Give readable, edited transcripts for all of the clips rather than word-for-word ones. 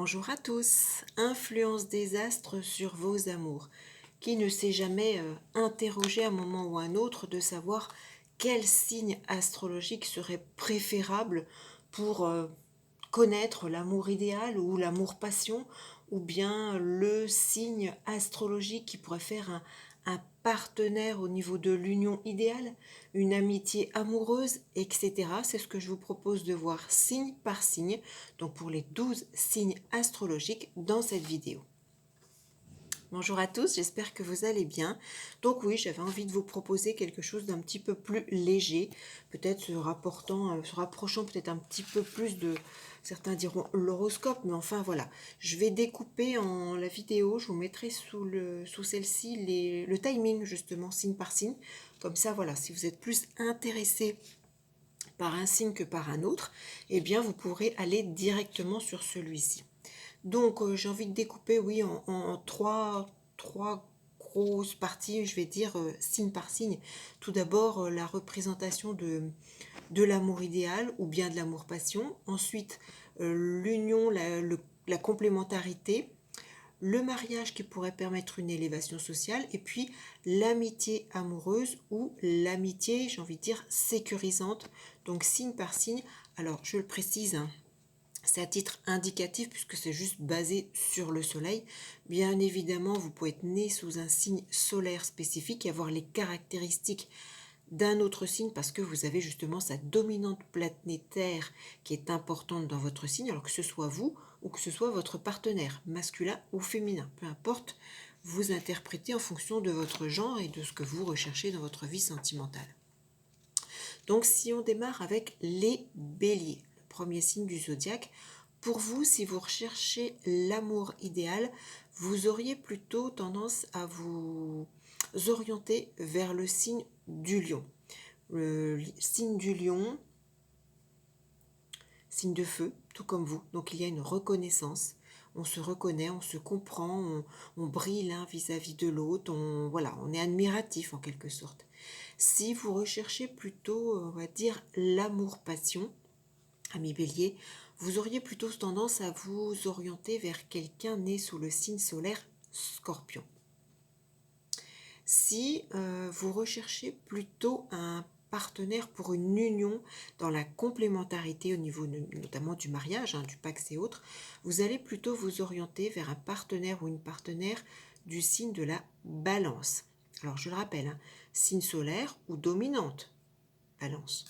Bonjour à tous. Influence des astres sur vos amours. Qui ne s'est jamais interrogé à un moment ou à un autre de savoir quel signe astrologique serait préférable pour connaître l'amour idéal ou l'amour passion, ou bien le signe astrologique qui pourrait faire un partenaire au niveau de l'union idéale, une amitié amoureuse, etc. C'est ce que je vous propose de voir signe par signe, donc pour les 12 signes astrologiques dans cette vidéo. Bonjour à tous, j'espère que vous allez bien. Donc oui, j'avais envie de vous proposer quelque chose d'un petit peu plus léger, peut-être se rapprochant peut-être un petit peu plus de, certains diront l'horoscope, mais enfin voilà. Je vais découper en la vidéo, je vous mettrai sous celle-ci le timing justement, signe par signe. Comme ça, voilà, si vous êtes plus intéressé par un signe que par un autre, eh bien vous pourrez aller directement sur celui-ci. Donc j'ai envie de découper, oui, en trois grosses parties, je vais dire signe par signe. Tout d'abord, la représentation de l'amour idéal ou bien de l'amour-passion. Ensuite, l'union, la complémentarité, le mariage qui pourrait permettre une élévation sociale, et puis l'amitié amoureuse ou l'amitié, j'ai envie de dire, sécurisante. Donc signe par signe. Alors, je le précise, hein, c'est à titre indicatif puisque c'est juste basé sur le soleil. Bien évidemment, vous pouvez être né sous un signe solaire spécifique et avoir les caractéristiques d'un autre signe parce que vous avez justement sa dominante planétaire qui est importante dans votre signe, alors que ce soit vous ou que ce soit votre partenaire, masculin ou féminin, peu importe, vous interprétez en fonction de votre genre et de ce que vous recherchez dans votre vie sentimentale. Donc si on démarre avec les béliers, le premier signe du zodiaque, pour vous, si vous recherchez l'amour idéal, vous auriez plutôt tendance à vous orienter vers le signe du lion. Le signe du lion, signe de feu, tout comme vous. Donc il y a une reconnaissance. On se reconnaît, on se comprend, on brille l'un vis-à-vis de l'autre, on est admiratif en quelque sorte. Si vous recherchez plutôt, on va dire, l'amour-passion, ami bélier, vous auriez plutôt tendance à vous orienter vers quelqu'un né sous le signe solaire scorpion. Si vous recherchez plutôt un partenaire pour une union dans la complémentarité au niveau notamment du mariage, hein, du pax et autres, vous allez plutôt vous orienter vers un partenaire ou une partenaire du signe de la balance. Alors je le rappelle, hein, signe solaire ou dominante, balance.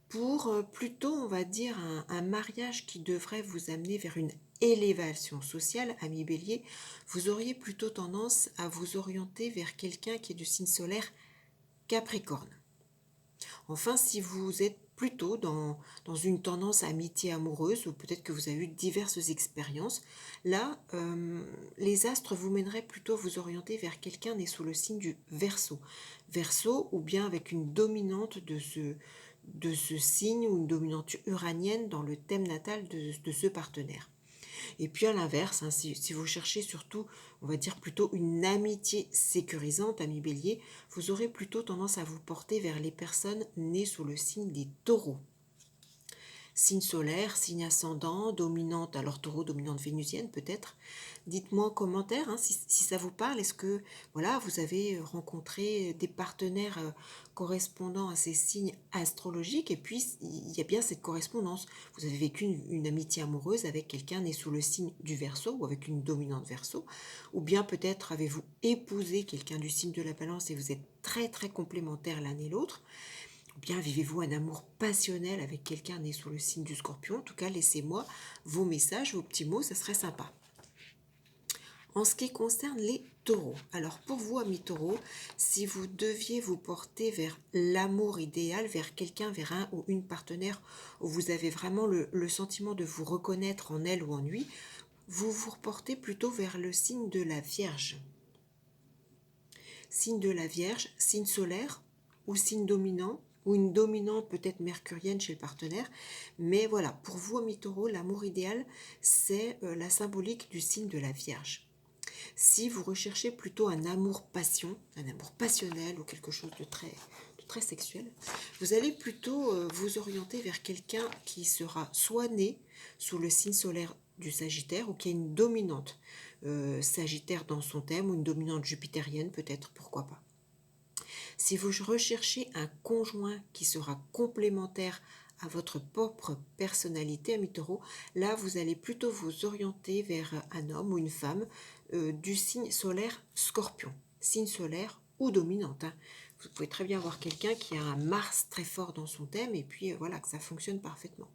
Pour plutôt, on va dire, un mariage qui devrait vous amener vers une élévation sociale, ami bélier, vous auriez plutôt tendance à vous orienter vers quelqu'un qui est du signe solaire Capricorne. Enfin, si vous êtes plutôt dans une tendance amitié amoureuse, ou peut-être que vous avez eu diverses expériences, là, les astres vous mèneraient plutôt à vous orienter vers quelqu'un né sous le signe du Verseau. Verseau, ou bien avec une dominante de ce signe, ou une dominante uranienne dans le thème natal de ce partenaire. Et puis à l'inverse, hein, si vous cherchez surtout, on va dire plutôt une amitié sécurisante, ami bélier, vous aurez plutôt tendance à vous porter vers les personnes nées sous le signe des taureaux. Signe solaire, signe ascendant, dominante, alors taureau, dominante vénusienne peut-être. Dites-moi en commentaire, hein, si ça vous parle. Est-ce que voilà, vous avez rencontré des partenaires correspondant à ces signes astrologiques, et puis il y a bien cette correspondance. Vous avez vécu une amitié amoureuse avec quelqu'un né sous le signe du Verseau ou avec une dominante Verseau, ou bien peut-être avez-vous épousé quelqu'un du signe de la Balance et vous êtes très très complémentaires l'un et l'autre. Ou bien vivez-vous un amour passionnel avec quelqu'un né sous le signe du Scorpion. En tout cas, laissez-moi vos messages, vos petits mots, ça serait sympa. En ce qui concerne les taureaux, alors pour vous, amis taureaux, si vous deviez vous porter vers l'amour idéal, vers quelqu'un, vers un ou une partenaire où vous avez vraiment le sentiment de vous reconnaître en elle ou en lui, vous vous reportez plutôt vers le signe de la Vierge. Signe de la Vierge, signe solaire ou signe dominant, ou une dominante peut-être mercurienne chez le partenaire. Mais voilà, pour vous, amis taureaux, l'amour idéal, c'est la symbolique du signe de la Vierge. Si vous recherchez plutôt un amour-passion, un amour passionnel ou quelque chose de très sexuel, vous allez plutôt vous orienter vers quelqu'un qui sera soit né sous le signe solaire du Sagittaire ou qui a une dominante Sagittaire dans son thème ou une dominante jupitérienne peut-être, pourquoi pas. Si vous recherchez un conjoint qui sera complémentaire à votre propre personnalité, ami Taureau, là vous allez plutôt vous orienter vers un homme ou une femme du signe solaire Scorpion, signe solaire ou dominante, hein. Vous pouvez très bien avoir quelqu'un qui a un Mars très fort dans son thème et puis voilà, que ça fonctionne parfaitement.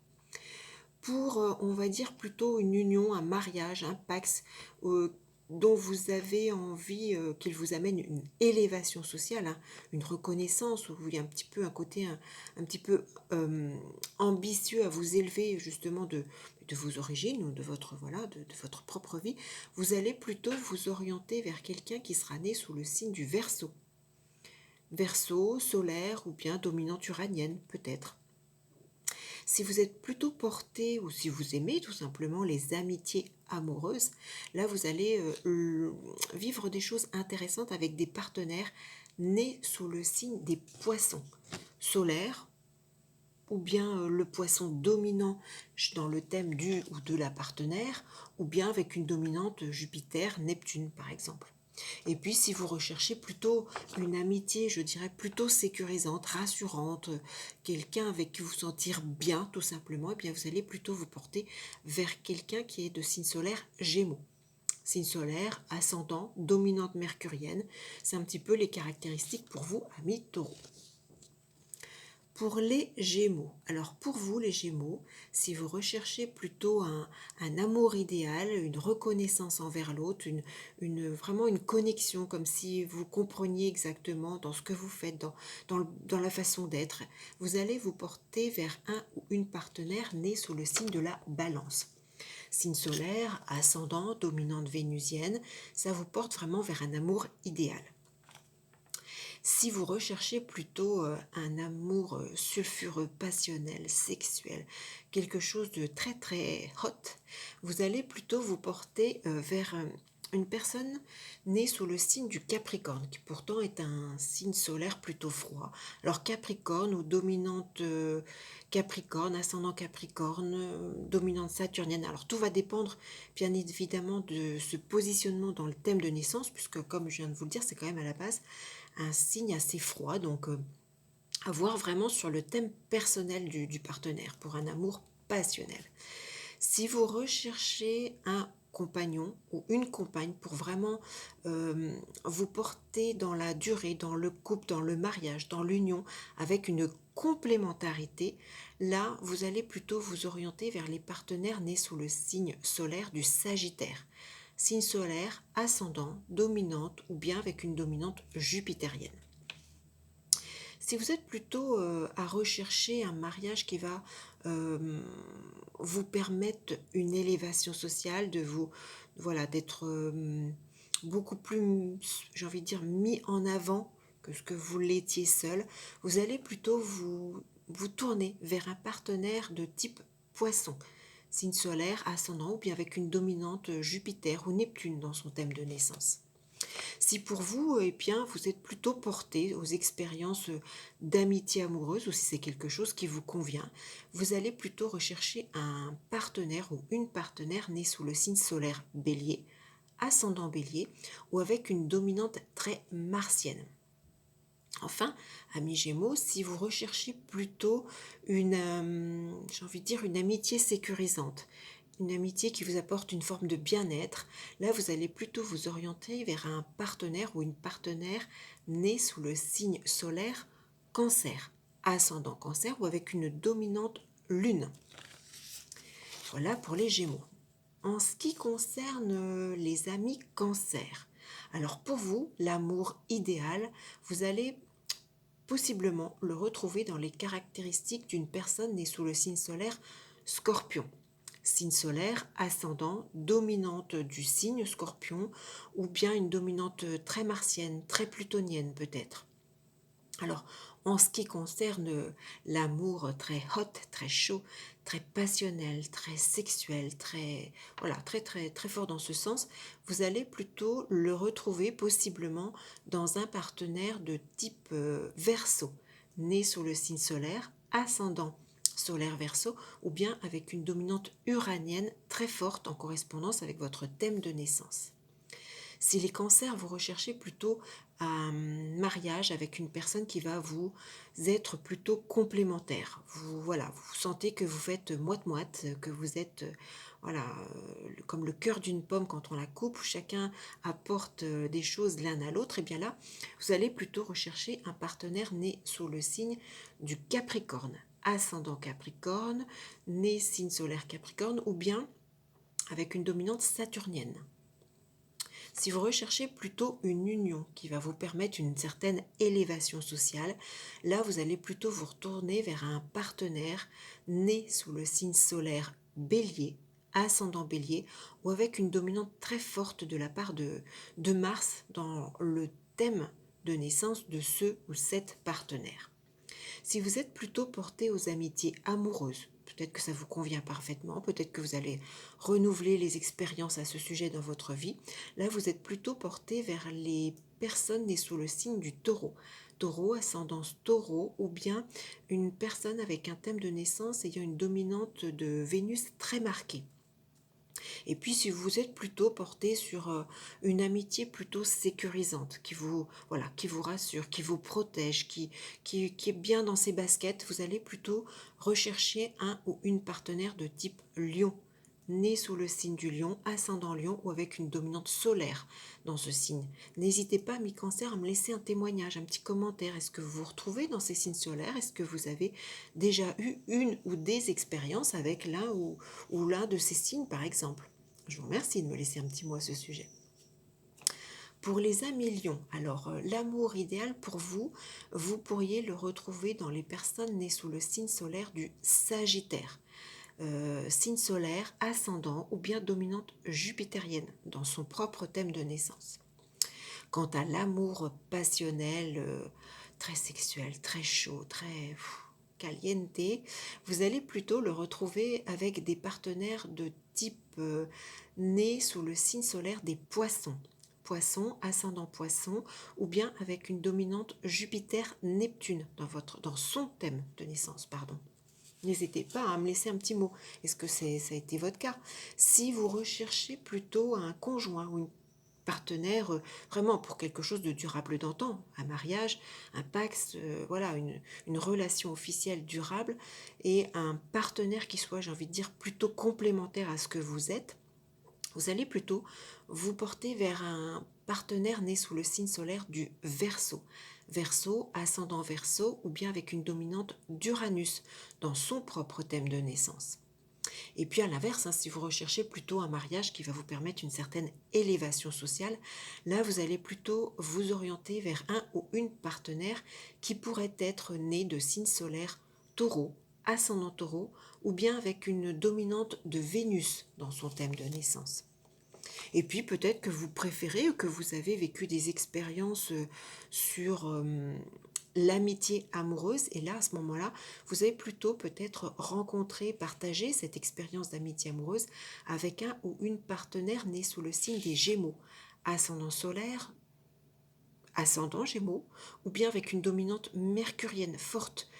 Pour, on va dire plutôt une union, un mariage, un pax, dont vous avez envie qu'il vous amène une élévation sociale, hein, une reconnaissance, où il y a un petit peu un côté un petit peu ambitieux à vous élever justement de vos origines ou de votre, voilà, de votre propre vie, vous allez plutôt vous orienter vers quelqu'un qui sera né sous le signe du Verseau. Verseau, solaire ou bien dominante uranienne peut-être. Si vous êtes plutôt porté ou si vous aimez tout simplement les amitiés amoureuses, là vous allez vivre des choses intéressantes avec des partenaires nés sous le signe des poissons solaires ou bien le poisson dominant dans le thème du ou de la partenaire ou bien avec une dominante Jupiter, Neptune par exemple. Et puis si vous recherchez plutôt une amitié, je dirais plutôt sécurisante, rassurante, quelqu'un avec qui vous sentir bien tout simplement, et bien vous allez plutôt vous porter vers quelqu'un qui est de signe solaire Gémeaux. Signe solaire, ascendant, dominante mercurienne, c'est un petit peu les caractéristiques pour vous, amis Taureaux. Pour les Gémeaux, alors pour vous les Gémeaux, si vous recherchez plutôt un amour idéal, une reconnaissance envers l'autre, vraiment une connexion, comme si vous compreniez exactement dans ce que vous faites, dans la façon d'être, vous allez vous porter vers un ou une partenaire née sous le signe de la Balance. Signe solaire, ascendant, dominante vénusienne, ça vous porte vraiment vers un amour idéal. Si vous recherchez plutôt un amour sulfureux, passionnel, sexuel, quelque chose de très très hot, vous allez plutôt vous porter vers une personne née sous le signe du Capricorne, qui pourtant est un signe solaire plutôt froid. Alors Capricorne ou dominante Capricorne, ascendant Capricorne, dominante saturnienne. Alors tout va dépendre bien évidemment de ce positionnement dans le thème de naissance, puisque comme je viens de vous le dire, c'est quand même à la base un signe assez froid, donc à voir vraiment sur le thème personnel du partenaire pour un amour passionnel. Si vous recherchez un compagnon ou une compagne pour vraiment vous porter dans la durée, dans le couple, dans le mariage, dans l'union, avec une complémentarité, là, vous allez plutôt vous orienter vers les partenaires nés sous le signe solaire du Sagittaire. Signe solaire, ascendant, dominante ou bien avec une dominante jupitérienne. Si vous êtes plutôt à rechercher un mariage qui va vous permettre une élévation sociale, de vous, voilà, d'être beaucoup plus, j'ai envie de dire, mis en avant que ce que vous l'étiez seul, vous allez plutôt vous tourner vers un partenaire de type poisson, signe solaire, ascendant ou bien avec une dominante Jupiter ou Neptune dans son thème de naissance. Si pour vous, eh bien, vous êtes plutôt porté aux expériences d'amitié amoureuse ou si c'est quelque chose qui vous convient, vous allez plutôt rechercher un partenaire ou une partenaire née sous le signe solaire Bélier, ascendant Bélier ou avec une dominante très martienne. Enfin, amis Gémeaux, si vous recherchez plutôt j'ai envie de dire une amitié sécurisante, une amitié qui vous apporte une forme de bien-être, là vous allez plutôt vous orienter vers un partenaire ou une partenaire née sous le signe solaire Cancer, ascendant Cancer ou avec une dominante Lune. Voilà pour les Gémeaux. En ce qui concerne les amis Cancer, alors pour vous, l'amour idéal, vous allez possiblement le retrouver dans les caractéristiques d'une personne née sous le signe solaire Scorpion. Signe solaire, ascendant, dominante du signe Scorpion, ou bien une dominante très martienne, très plutonienne peut-être. Alors, en ce qui concerne l'amour très hot, très chaud, très passionnel, très sexuel, très fort dans ce sens, vous allez plutôt le retrouver possiblement dans un partenaire de type Verseau, né sous le signe solaire, ascendant solaire Verseau, ou bien avec une dominante uranienne très forte en correspondance avec votre thème de naissance. Si les cancers, vous recherchez plutôt un mariage avec une personne qui va vous être plutôt complémentaire. Voilà, vous sentez que vous faites moite-moite, que vous êtes voilà, comme le cœur d'une pomme quand on la coupe, où chacun apporte des choses l'un à l'autre, et bien là, vous allez plutôt rechercher un partenaire né sous le signe du Capricorne, ascendant Capricorne, né signe solaire Capricorne, ou bien avec une dominante saturnienne. Si vous recherchez plutôt une union qui va vous permettre une certaine élévation sociale, là vous allez plutôt vous retourner vers un partenaire né sous le signe solaire Bélier, ascendant Bélier, ou avec une dominante très forte de la part de Mars dans le thème de naissance de ce ou cette partenaire. Si vous êtes plutôt porté aux amitiés amoureuses, peut-être que ça vous convient parfaitement, peut-être que vous allez renouveler les expériences à ce sujet dans votre vie. Là, vous êtes plutôt porté vers les personnes nées sous le signe du taureau. Taureau, ascendance taureau, ou bien une personne avec un thème de naissance ayant une dominante de Vénus très marquée. Et puis si vous êtes plutôt porté sur une amitié plutôt sécurisante, qui vous rassure, qui vous protège, qui est bien dans ses baskets, vous allez plutôt rechercher un ou une partenaire de type lion, né sous le signe du lion, ascendant lion ou avec une dominante solaire dans ce signe. N'hésitez pas, mi-cancer, à me laisser un témoignage, un petit commentaire. Est-ce que vous vous retrouvez dans ces signes solaires? Est-ce que vous avez déjà eu une ou des expériences avec l'un ou l'un de ces signes, par exemple? Je vous remercie de me laisser un petit mot à ce sujet. Pour les amis lions, alors l'amour idéal pour vous, vous pourriez le retrouver dans les personnes nées sous le signe solaire du Sagittaire. Signe solaire, ascendant ou bien dominante jupitérienne dans son propre thème de naissance. Quant à l'amour passionnel, très sexuel, très chaud, très caliente, vous allez plutôt le retrouver avec des partenaires de type né sous le signe solaire des poissons. Poisson, ascendant poisson, ou bien avec une dominante Jupiter-Neptune dans son thème de naissance, pardon. N'hésitez pas à me laisser un petit mot. Est-ce que ça a été votre cas? Si vous recherchez plutôt un conjoint ou une partenaire vraiment pour quelque chose de durable dans le temps, un mariage, un pacte, voilà, une relation officielle durable et un partenaire qui soit, j'ai envie de dire, plutôt complémentaire à ce que vous êtes, vous allez plutôt vous porter vers un partenaire né sous le signe solaire du Verseau. Verseau, ascendant Verseau, ou bien avec une dominante d'Uranus dans son propre thème de naissance. Et puis à l'inverse, si vous recherchez plutôt un mariage qui va vous permettre une certaine élévation sociale, là vous allez plutôt vous orienter vers un ou une partenaire qui pourrait être né de signe solaire Taureau, ascendant Taureau, ou bien avec une dominante de Vénus dans son thème de naissance. Et puis peut-être que vous préférez ou que vous avez vécu des expériences sur l'amitié amoureuse. Et là, à ce moment-là, vous avez plutôt peut-être rencontré, partagé cette expérience d'amitié amoureuse avec un ou une partenaire née sous le signe des Gémeaux, ascendant solaire, ascendant Gémeaux, ou bien avec une dominante mercurienne forte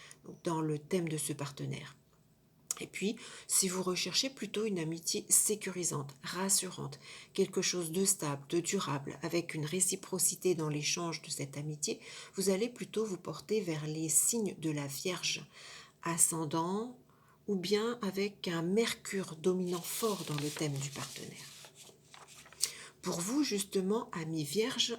dans le thème de ce partenaire. Et puis, si vous recherchez plutôt une amitié sécurisante, rassurante, quelque chose de stable, de durable, avec une réciprocité dans l'échange de cette amitié, vous allez plutôt vous porter vers les signes de la Vierge, ascendant, ou bien avec un Mercure dominant fort dans le thème du partenaire. Pour vous, justement, amis Vierges,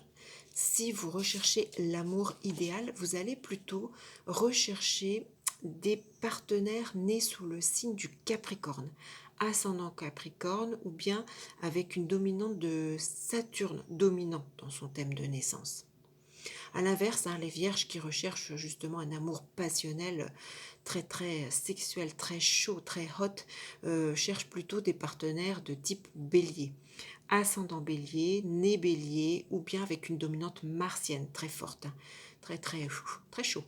si vous recherchez l'amour idéal, vous allez plutôt rechercher des partenaires nés sous le signe du Capricorne, ascendant Capricorne ou bien avec une dominante de Saturne dominant dans son thème de naissance. À l'inverse, les vierges qui recherchent justement un amour passionnel très très sexuel, très chaud, très hot, cherchent plutôt des partenaires de type bélier, ascendant bélier, né bélier ou bien avec une dominante martienne très forte, très très très chaud.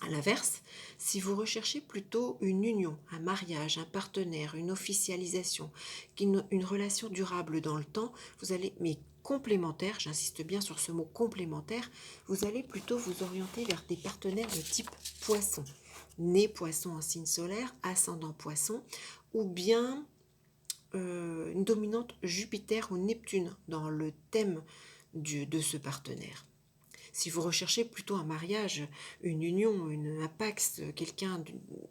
À l'inverse, si vous recherchez plutôt une union, un mariage, un partenaire, une officialisation, une relation durable dans le temps, vous allez, mais complémentaires, j'insiste bien sur ce mot complémentaire, vous allez plutôt vous orienter vers des partenaires de type poisson, né poisson en signe solaire, ascendant poisson, ou bien une dominante Jupiter ou Neptune dans le thème de ce partenaire. Si vous recherchez plutôt un mariage, une union, un pax, quelqu'un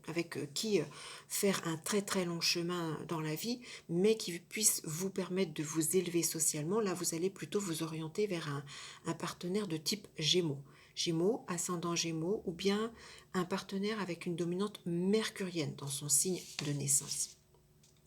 avec qui faire un très très long chemin dans la vie, mais qui puisse vous permettre de vous élever socialement, là vous allez plutôt vous orienter vers un partenaire de type Gémeaux. Gémeaux, ascendant Gémeaux, ou bien un partenaire avec une dominante mercurienne dans son signe de naissance.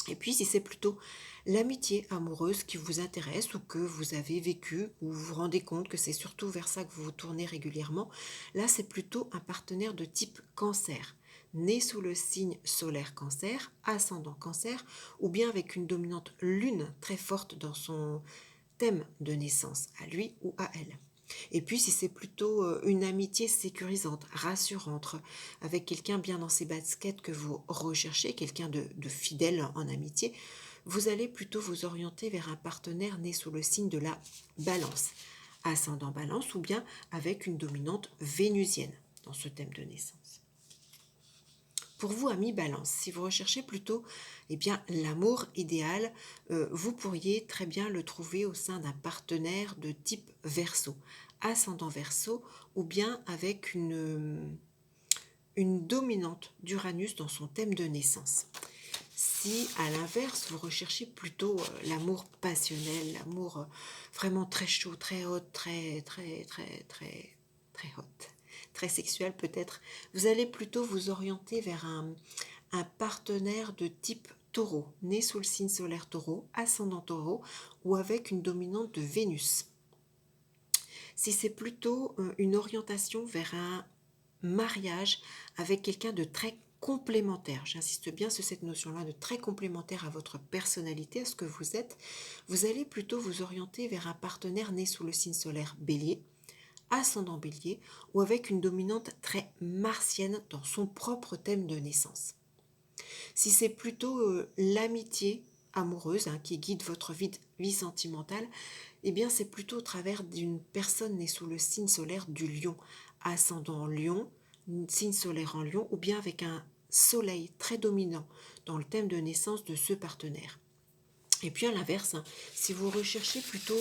Et puis si c'est plutôt l'amitié amoureuse qui vous intéresse ou que vous avez vécu ou vous vous rendez compte que c'est surtout vers ça que vous vous tournez régulièrement, là c'est plutôt un partenaire de type cancer, né sous le signe solaire cancer, ascendant cancer, ou bien avec une dominante lune très forte dans son thème de naissance, à lui ou à elle. Et puis si c'est plutôt une amitié sécurisante, rassurante, avec quelqu'un bien dans ses baskets que vous recherchez, quelqu'un de fidèle en amitié, vous allez plutôt vous orienter vers un partenaire né sous le signe de la balance, ascendant balance, ou bien avec une dominante vénusienne dans ce thème de naissance. Pour vous, amis Balance, si vous recherchez plutôt l'amour idéal, vous pourriez très bien le trouver au sein d'un partenaire de type Verseau, ascendant Verseau, ou bien avec une dominante d'Uranus dans son thème de naissance. Si, à l'inverse, vous recherchez plutôt l'amour passionnel, l'amour vraiment très chaud, très haute, très haute, très sexuel peut-être, vous allez plutôt vous orienter vers un partenaire de type Taureau, né sous le signe solaire Taureau, ascendant Taureau, ou avec une dominante de Vénus. Si c'est plutôt une orientation vers un mariage avec quelqu'un de très complémentaire, j'insiste bien sur cette notion-là, de très complémentaire à votre personnalité, à ce que vous êtes, vous allez plutôt vous orienter vers un partenaire né sous le signe solaire Bélier, ascendant Bélier, ou avec une dominante très martienne dans son propre thème de naissance. Si c'est plutôt l'amitié amoureuse qui guide votre vie sentimentale, eh bien c'est plutôt au travers d'une personne née sous le signe solaire du Lion, ascendant Lion, signe solaire en Lion, ou bien avec un soleil très dominant dans le thème de naissance de ce partenaire. Et puis à l'inverse, si vous recherchez plutôt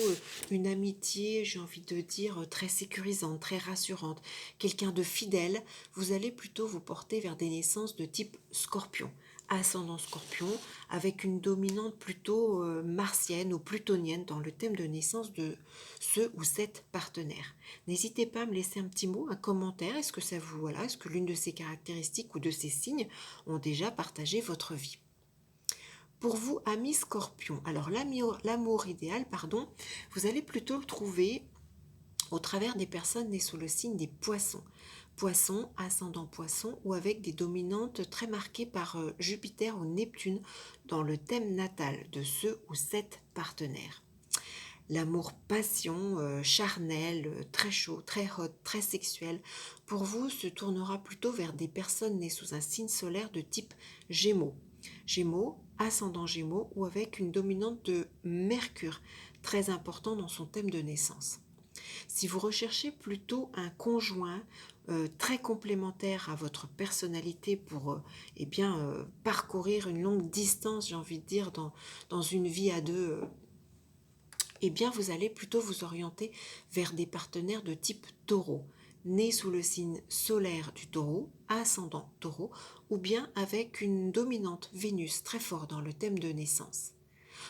une amitié, j'ai envie de dire, très sécurisante, très rassurante, quelqu'un de fidèle, vous allez plutôt vous porter vers des naissances de type Scorpion, ascendant Scorpion, avec une dominante plutôt martienne ou plutonienne dans le thème de naissance de ce ou cette partenaire. N'hésitez pas à me laisser un petit mot, un commentaire, est-ce que ça vous, voilà, est-ce que l'une de ces caractéristiques ou de ces signes ont déjà partagé votre vie? Pour vous, amis Scorpion, alors l'amour idéal, vous allez plutôt le trouver au travers des personnes nées sous le signe des poissons. Poissons, ascendant poisson, ou avec des dominantes très marquées par Jupiter ou Neptune dans le thème natal de ce ou cette partenaire. L'amour passion, charnel, très chaud, très hot, très sexuel, pour vous se tournera plutôt vers des personnes nées sous un signe solaire de type Gémeaux. Gémeaux, ascendant Gémeaux, ou avec une dominante de Mercure, très important dans son thème de naissance. Si vous recherchez plutôt un conjoint très complémentaire à votre personnalité pour parcourir une longue distance, j'ai envie de dire, dans une vie à deux, vous allez plutôt vous orienter vers des partenaires de type Taureau, nés sous le signe solaire du Taureau, ascendant Taureau, ou bien avec une dominante Vénus très fort dans le thème de naissance.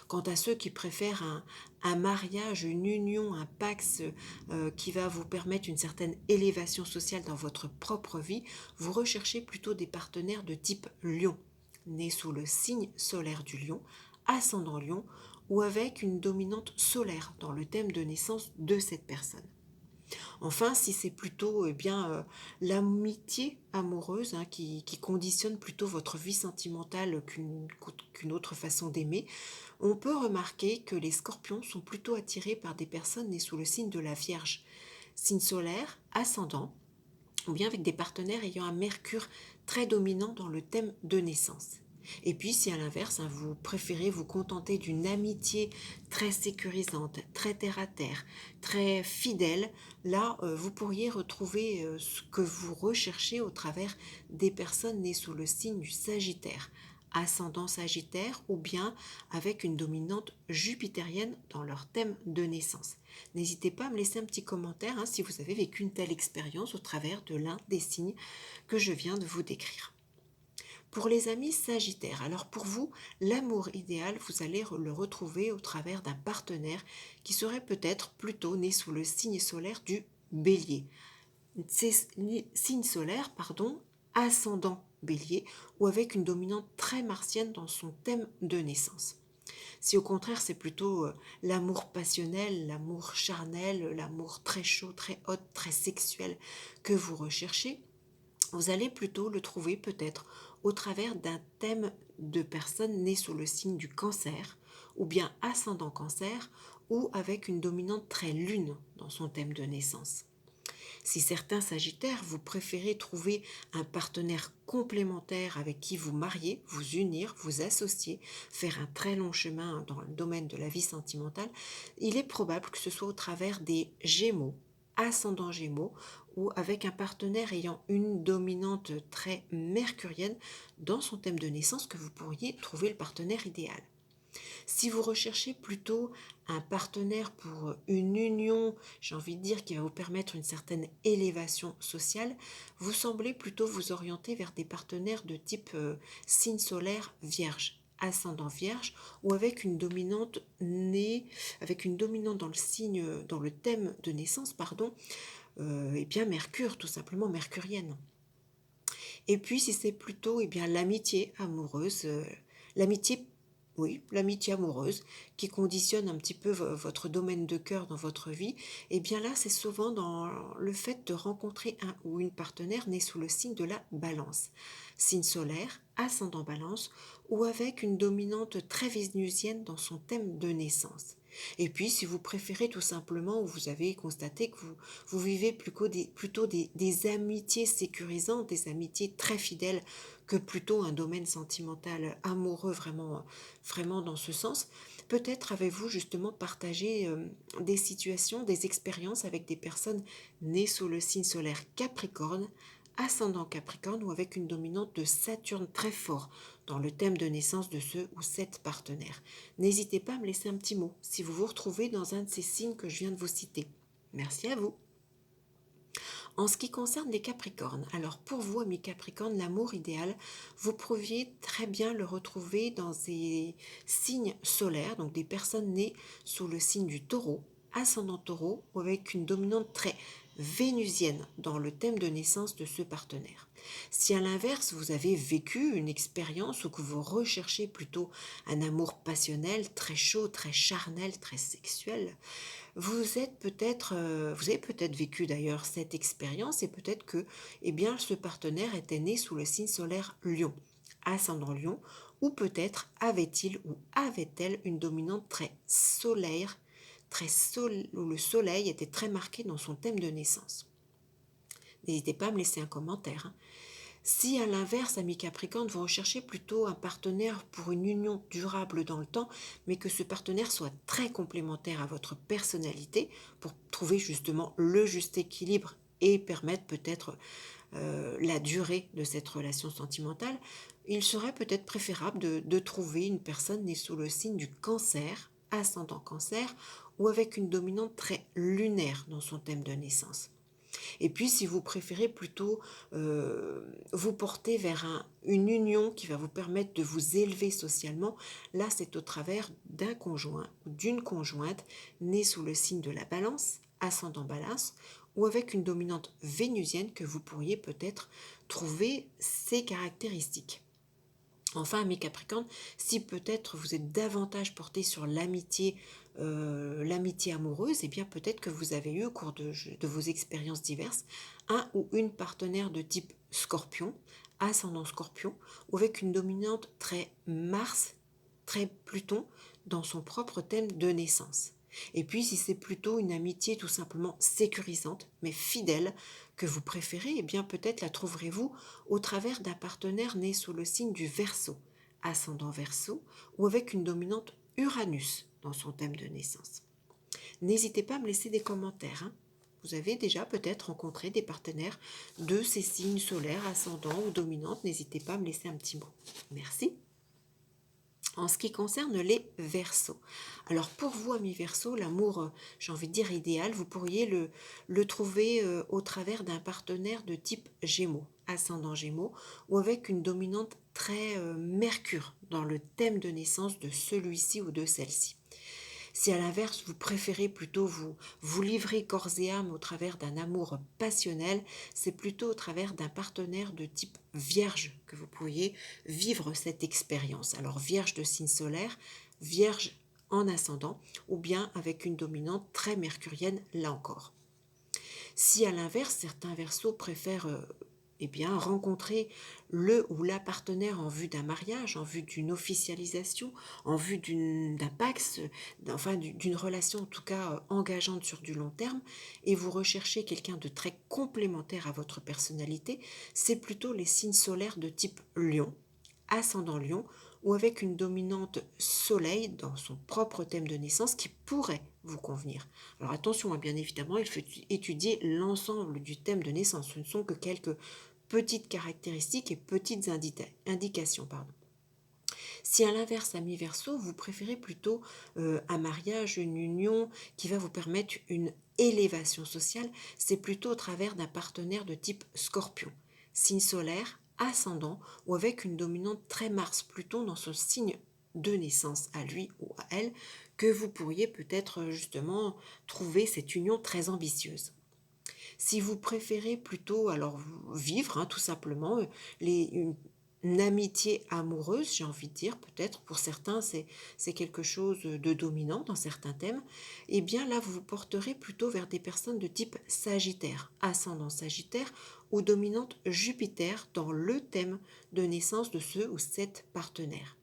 Quant à ceux qui préfèrent un mariage, une union, un pax qui va vous permettre une certaine élévation sociale dans votre propre vie, vous recherchez plutôt des partenaires de type Lion, nés sous le signe solaire du Lion, ascendant Lion, ou avec une dominante solaire dans le thème de naissance de cette personne. Enfin, si c'est plutôt l'amitié amoureuse qui conditionne plutôt votre vie sentimentale qu'une autre façon d'aimer, on peut remarquer que les scorpions sont plutôt attirés par des personnes nées sous le signe de la Vierge, signe solaire, ascendant, ou bien avec des partenaires ayant un Mercure très dominant dans le thème de naissance. Et puis si à l'inverse, vous préférez vous contenter d'une amitié très sécurisante, très terre-à-terre, très fidèle, là, vous pourriez retrouver ce que vous recherchez au travers des personnes nées sous le signe du Sagittaire, ascendant Sagittaire ou bien avec une dominante jupitérienne dans leur thème de naissance. N'hésitez pas à me laisser un petit commentaire si vous avez vécu une telle expérience au travers de l'un des signes que je viens de vous décrire. Pour les amis Sagittaires, alors pour vous, l'amour idéal, vous allez le retrouver au travers d'un partenaire qui serait peut-être plutôt né sous le signe solaire du Bélier. C'est signe solaire, ascendant Bélier ou avec une dominante très martienne dans son thème de naissance. Si au contraire c'est plutôt l'amour passionnel, l'amour charnel, l'amour très chaud, très hot, très sexuel que vous recherchez, vous allez plutôt le trouver peut-être au travers d'un thème de personnes nées sous le signe du Cancer, ou bien ascendant Cancer, ou avec une dominante très lune dans son thème de naissance. Si certains Sagittaires, vous préférez trouver un partenaire complémentaire avec qui vous marier, vous unir, vous associer, faire un très long chemin dans le domaine de la vie sentimentale, il est probable que ce soit au travers des Gémeaux, ascendant Gémeaux, ou avec un partenaire ayant une dominante très mercurienne dans son thème de naissance que vous pourriez trouver le partenaire idéal. Si vous recherchez plutôt un partenaire pour une union, j'ai envie de dire, qui va vous permettre une certaine élévation sociale, vous semblez plutôt vous orienter vers des partenaires de type signe solaire vierge, ascendant vierge, ou avec une dominante née, avec une dominante dans le signe, dans le thème de naissance, et bien Mercure, tout simplement mercurienne. Et puis si c'est plutôt l'amitié amoureuse, l'amitié l'amitié amoureuse qui conditionne un petit peu votre domaine de cœur dans votre vie, et bien là c'est souvent dans le fait de rencontrer un ou une partenaire né sous le signe de la Balance, signe solaire, ascendant Balance, ou avec une dominante très vénusienne dans son thème de naissance. Et puis, si vous préférez tout simplement, ou vous avez constaté que vous vivez plutôt des amitiés sécurisantes, des amitiés très fidèles, que plutôt un domaine sentimental amoureux vraiment dans ce sens, peut-être avez-vous justement partagé des situations, des expériences avec des personnes nées sous le signe solaire Capricorne, ascendant Capricorne ou avec une dominante de Saturne très fort dans le thème de naissance de ce ou cette partenaire. N'hésitez pas à me laisser un petit mot si vous vous retrouvez dans un de ces signes que je viens de vous citer. Merci à vous. En ce qui concerne les Capricornes, alors pour vous, amis Capricornes, l'amour idéal, vous pourriez très bien le retrouver dans des signes solaires, donc des personnes nées sous le signe du Taureau, ascendant Taureau, ou avec une dominante très vénusienne dans le thème de naissance de ce partenaire. Si à l'inverse, vous avez vécu une expérience ou que vous recherchez plutôt un amour passionnel, très chaud, très charnel, très sexuel, vous avez peut-être vécu d'ailleurs cette expérience et peut-être que ce partenaire était né sous le signe solaire Lion, ascendant Lion, ou peut-être avait-il ou avait-elle une dominante très solaire, où le soleil était très marqué dans son thème de naissance. N'hésitez pas à me laisser un commentaire. Si à l'inverse, amis Capricorne, vous recherchez plutôt un partenaire pour une union durable dans le temps, mais que ce partenaire soit très complémentaire à votre personnalité pour trouver justement le juste équilibre et permettre peut-être la durée de cette relation sentimentale, il serait peut-être préférable de trouver une personne née sous le signe du Cancer, ascendant Cancer, ou avec une dominante très lunaire dans son thème de naissance. Et puis, si vous préférez plutôt vous porter vers une union qui va vous permettre de vous élever socialement, là, c'est au travers d'un conjoint ou d'une conjointe née sous le signe de la Balance, ascendant Balance, ou avec une dominante vénusienne que vous pourriez peut-être trouver ces caractéristiques. Enfin, mes Capricornes, si peut-être vous êtes davantage porté sur l'amitié amoureuse, eh bien peut-être que vous avez eu au cours de vos expériences diverses un ou une partenaire de type Scorpion, ascendant Scorpion, ou avec une dominante très Mars, très Pluton dans son propre thème de naissance. Et puis si c'est plutôt une amitié tout simplement sécurisante mais fidèle que vous préférez, eh bien peut-être la trouverez-vous au travers d'un partenaire né sous le signe du Verseau, ascendant Verseau, ou avec une dominante Uranus dans son thème de naissance. N'hésitez pas à me laisser des commentaires, hein. Vous avez déjà peut-être rencontré des partenaires de ces signes solaires, ascendants ou dominantes. N'hésitez pas à me laisser un petit mot. Merci. En ce qui concerne les Verseaux, alors pour vous, amis Verseaux, l'amour, j'ai envie de dire idéal, vous pourriez le trouver au travers d'un partenaire de type Gémeaux, ascendant Gémeaux, ou avec une dominante très Mercure dans le thème de naissance de celui-ci ou de celle-ci. Si à l'inverse, vous préférez plutôt vous livrer corps et âme au travers d'un amour passionnel, c'est plutôt au travers d'un partenaire de type vierge que vous pourriez vivre cette expérience. Alors vierge de signe solaire, vierge en ascendant, ou bien avec une dominante très mercurienne là encore. Si à l'inverse, certains Verseaux préfèrent rencontrer le ou la partenaire en vue d'un mariage, en vue d'une officialisation, en vue d'un pax, d'une relation en tout cas engageante sur du long terme, et vous recherchez quelqu'un de très complémentaire à votre personnalité, c'est plutôt les signes solaires de type Lion, ascendant Lion, ou avec une dominante soleil dans son propre thème de naissance qui pourrait vous convenir. Alors attention, bien évidemment, il faut étudier l'ensemble du thème de naissance. Ce ne sont que quelques petites caractéristiques et petites indications. Si à l'inverse, ami Verseau, vous préférez plutôt un mariage, une union qui va vous permettre une élévation sociale, c'est plutôt au travers d'un partenaire de type Scorpion, signe solaire, ascendant ou avec une dominante très Mars, Pluton dans son signe de naissance à lui ou à elle, que vous pourriez peut-être justement trouver cette union très ambitieuse. Si vous préférez plutôt alors vivre tout simplement une amitié amoureuse, j'ai envie de dire, peut-être pour certains c'est quelque chose de dominant dans certains thèmes, et bien là vous vous porterez plutôt vers des personnes de type Sagittaire, ascendant Sagittaire ou dominante Jupiter dans le thème de naissance de ce ou cette partenaire.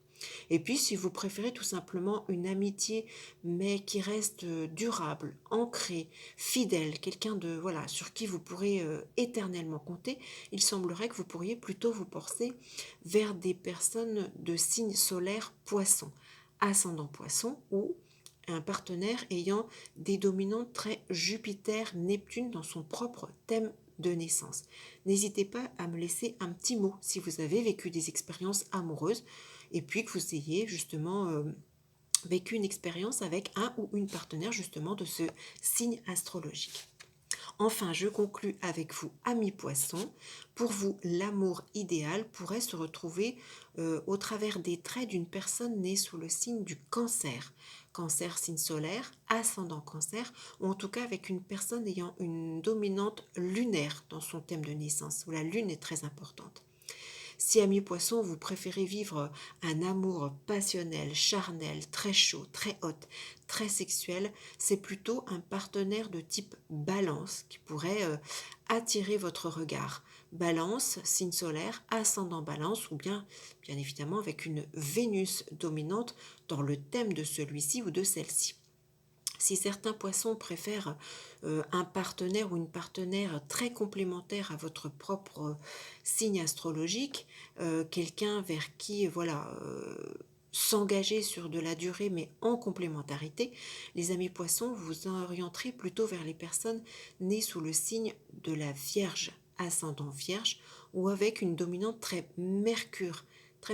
Et puis, si vous préférez tout simplement une amitié, mais qui reste durable, ancrée, fidèle, quelqu'un de voilà sur qui vous pourrez éternellement compter, il semblerait que vous pourriez plutôt vous porter vers des personnes de signe solaire Poisson, ascendant Poisson ou un partenaire ayant des dominantes très Jupiter-Neptune dans son propre thème de naissance. N'hésitez pas à me laisser un petit mot si vous avez vécu des expériences amoureuses et puis que vous ayez justement vécu une expérience avec un ou une partenaire justement de ce signe astrologique. Enfin, je conclus avec vous, amis poissons. Pour vous, l'amour idéal pourrait se retrouver au travers des traits d'une personne née sous le signe du Cancer. Cancer, signe solaire, ascendant Cancer, ou en tout cas avec une personne ayant une dominante lunaire dans son thème de naissance, où la lune est très importante. Si, amis poissons, vous préférez vivre un amour passionnel, charnel, très chaud, très hot, très sexuel, c'est plutôt un partenaire de type Balance qui pourrait attirer votre regard. Balance, signe solaire, ascendant Balance, ou bien évidemment avec une Vénus dominante dans le thème de celui-ci ou de celle-ci. Si certains poissons préfèrent un partenaire ou une partenaire très complémentaire à votre propre signe astrologique, quelqu'un vers qui s'engager sur de la durée mais en complémentarité, les amis poissons vous orienterez plutôt vers les personnes nées sous le signe de la Vierge, ascendant Vierge, ou avec une dominante très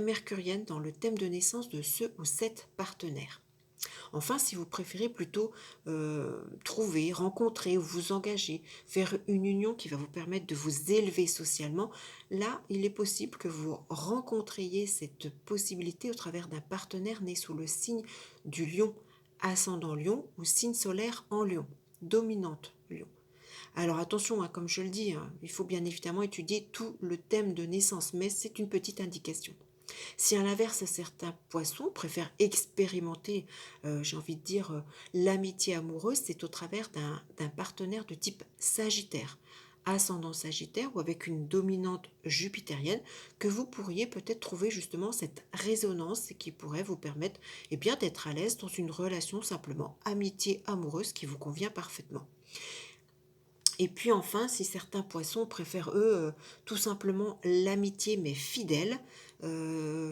mercurienne dans le thème de naissance de ce ou cette partenaire. Enfin, si vous préférez plutôt trouver, rencontrer ou vous engager vers une union qui va vous permettre de vous élever socialement, là, il est possible que vous rencontriez cette possibilité au travers d'un partenaire né sous le signe du Lion, ascendant Lion ou signe solaire en Lion, dominante Lion. Alors attention, comme je le dis, il faut bien évidemment étudier tout le thème de naissance, mais c'est une petite indication. Si à l'inverse, certains poissons préfèrent expérimenter, j'ai envie de dire, l'amitié amoureuse, c'est au travers d'un partenaire de type Sagittaire, ascendant Sagittaire ou avec une dominante jupitérienne, que vous pourriez peut-être trouver justement cette résonance et qui pourrait vous permettre d'être à l'aise dans une relation simplement amitié amoureuse qui vous convient parfaitement. Et puis enfin, si certains poissons préfèrent eux tout simplement l'amitié mais fidèle,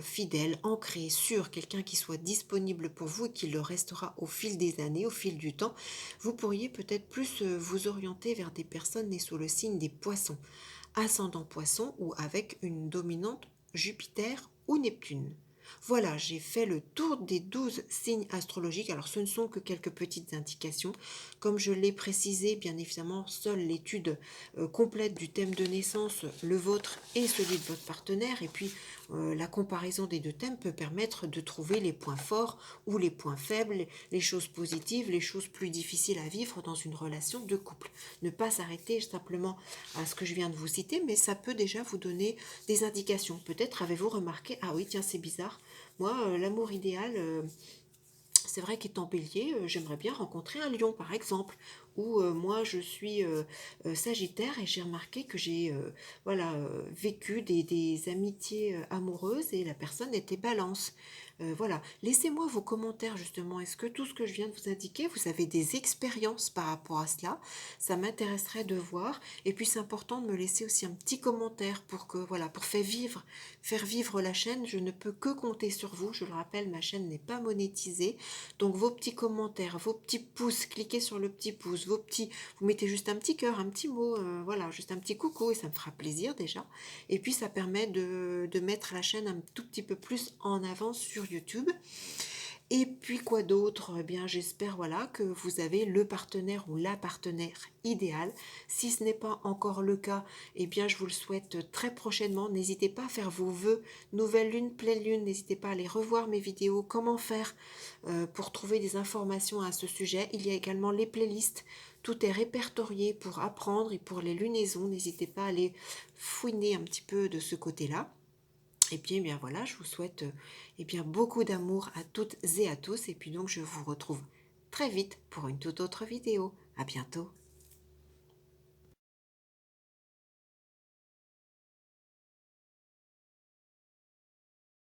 fidèle, ancré, sûr, quelqu'un qui soit disponible pour vous et qui le restera au fil des années, au fil du temps, vous pourriez peut-être plus vous orienter vers des personnes nées sous le signe des poissons, ascendant poisson ou avec une dominante Jupiter ou Neptune. Voilà, j'ai fait le tour des 12 signes astrologiques. Alors ce ne sont que quelques petites indications. Comme je l'ai précisé, bien évidemment, seule l'étude complète du thème de naissance, le vôtre et celui de votre partenaire, et puis la comparaison des deux thèmes peut permettre de trouver les points forts ou les points faibles, les choses positives, les choses plus difficiles à vivre dans une relation de couple. Ne pas s'arrêter simplement à ce que je viens de vous citer, mais ça peut déjà vous donner des indications. Peut-être avez-vous remarqué, ah oui, tiens, c'est bizarre, moi, l'amour idéal, c'est vrai qu'étant bélier, j'aimerais bien rencontrer un lion, par exemple. Ou moi, je suis sagittaire et j'ai remarqué que j'ai voilà, vécu des amitiés amoureuses et la personne était balance. Voilà, laissez-moi vos commentaires justement. Est-ce que tout ce que je viens de vous indiquer, vous avez des expériences par rapport à cela? Ça m'intéresserait de voir. Et puis c'est important de me laisser aussi un petit commentaire pour que voilà, pour faire vivre la chaîne. Je ne peux que compter sur vous. Je le rappelle, ma chaîne n'est pas monétisée. Donc vos petits commentaires, vos petits pouces, cliquez sur le petit pouce, vous mettez juste un petit cœur, un petit mot, voilà, juste un petit coucou et ça me fera plaisir déjà. Et puis ça permet de mettre la chaîne un tout petit peu plus en avant sur YouTube. Et puis quoi d'autre? Eh bien, j'espère voilà que vous avez le partenaire ou la partenaire idéale. Si ce n'est pas encore le cas, eh bien, je vous le souhaite très prochainement. N'hésitez pas à faire vos vœux, nouvelle lune, pleine lune. N'hésitez pas à aller revoir mes vidéos. Comment faire pour trouver des informations à ce sujet. Il y a également les playlists. Tout est répertorié pour apprendre et pour les lunaisons. N'hésitez pas à aller fouiner un petit peu de ce côté-là. Et puis, eh bien voilà, je vous souhaite eh bien, beaucoup d'amour à toutes et à tous. Et puis donc, je vous retrouve très vite pour une toute autre vidéo. À bientôt.